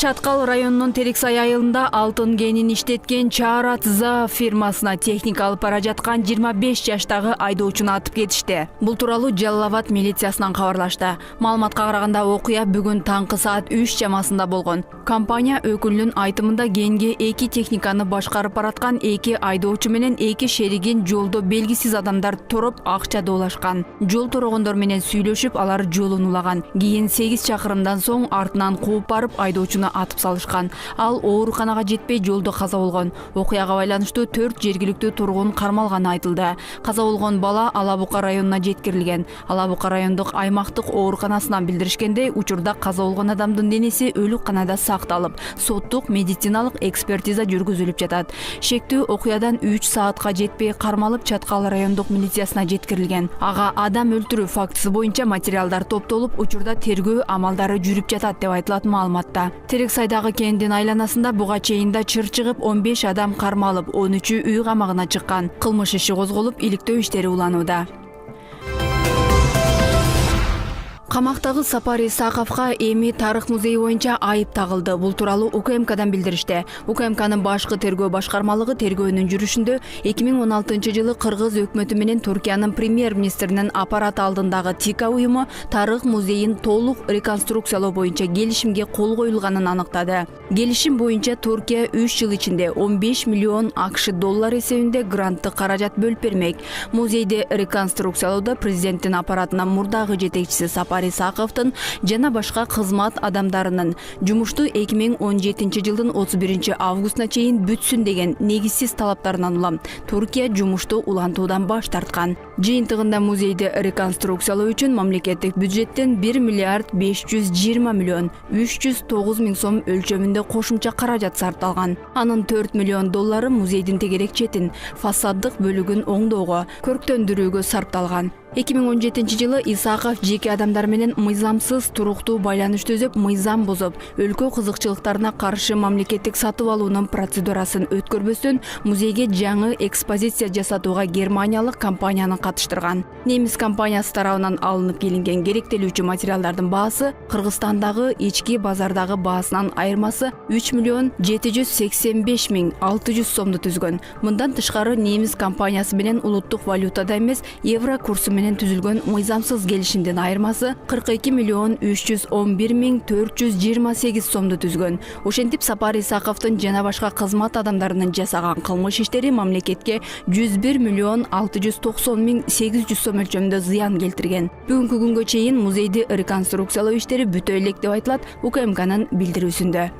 Чаткал районунун Терексай айылында алтын кенин иштеткен Чаарат За фирмасына техника алып бара жаткан 25 жаштагы айдоочуну атып кетишти. Бул тууралуу Жалал Абад милициясынан кабарлашты. Маалыматка караганда окуя бүгүн таңкы саат 3 чамасында болгон. Компания өкүлүнүн айтымында кенге 2 техниканы башкарып бараткан 2 айдоочу менен 2 шеригин жолдо белгисиз адамдар туруп акча доолашкан. Жол торогондор менен сүйлөшүп, алар жолун улаган. Кийин 8 чакырымдан соң артынан кууп барып айдоочуну атып салышкан. Ал ооруканага жетпей жолдо каза болгон. Окуяга байланыштуу 4 жергиликтүү тургун кармалганы айтылды. Каза болгон бала Алабука районуна жеткирилген. Алабука райондук аймактык ооруканасынан билдиришкендей, учурда каза болгон адамдын денеси өлүкканада сакталып, соттук медициналык экспертиза жүргүзүлүп жатат. Шектүү окуядан 3 саатка жетпей кармалып Чаткал райондук милициясына жеткирилген. Ага адам өлтүрүү фактысы боюнча материалдар топтолуп, учурда тергөө амалдары жүрүп жатат деп айтылат маалыматта. Терексайдагы кендин айланасында буга чейин да чыр чыгып 15 адам кармалып, 13-ü үй камагына чыккан. Кылмыш иши козголуп, иликтөө иштери уланууда. Камактагы Сапар Исаковго эми тарых музейи боюнча айып тагылды. Бул тууралуу УКМКдан билдиришти. УКМКнын башкы тергөө башкармалыгы тергөөнүн жүрүшүндө 2016-жылы Кыргыз өкмөтү менен Туркиянын премьер-министринин аппараты алдындагы ТИКА уюму тарых музейин толук реконструкциялоо боюнча келишимге кол коюлганын аныктады. Келишим боюнча Туркия 3 жыл ичинде 15 миллион АКШ доллар эсебинде гранттык каражат бөлүп бермек. Музейди реконструкциялоодо президенттин аппаратынын мурдагы жетекчиси Сапар Исаковдун жана башка кызмат адамдарынын жумушту 2017-жылдын 31 августуна чейин бүтсүн деген негизсиз талаптарынан улам Туркия жумушту улантуудан баш тарткан. Жыйынтыгында музейди реконструкциялоо үчүн мамлекеттик бюджеттен 1 миллиард 520 миллион 309 миң сом өлчөмүндө кошумча каражат сарпталган. Анын 4 миллион доллары музейдин тегерек четин, фасаддык бөлүгүн оңдоого, көрктөндүрүүгө сарпталган. 2017-жылы Исаков жеке адамдар менен мыйзамсыз туруктуу байланыш түзүп, мыйзам бузуп, өлкө кызыкчылыктарына каршы мамлекеттик сатып алуунун процедурасын өткөрбөстөн музейге жаңы экспозиция жасатууга германиялык компанияны катыштырган. Немис компаниясы тарабынан алынып келинген керектелүүчү материалдардын баасы Кыргызстандагы ички базардагы баасынан айырмасы 3 миллион 785 миң 600 сомду түзгөн. Мындан тышкары немис компаниясы менен улуттук валютада эмес, евро курсу менен түзүлгөн мыйзамсыз келишимдин айырмасы 42 миллион 311 миң 428 сомду түзгөн. Ошентип Сапар Исаковдун жана башка кызмат адамдарынын жасаган кылмыш иштери мамлекетке 101 миллион 690 миң 800 сом өлчөмүндө зыян келтирген. Бүгүнкү күнгө чейин музейди реконструкциялоо иштери бүтө элек деп айтылат УКМКнын билдирүүсүндө.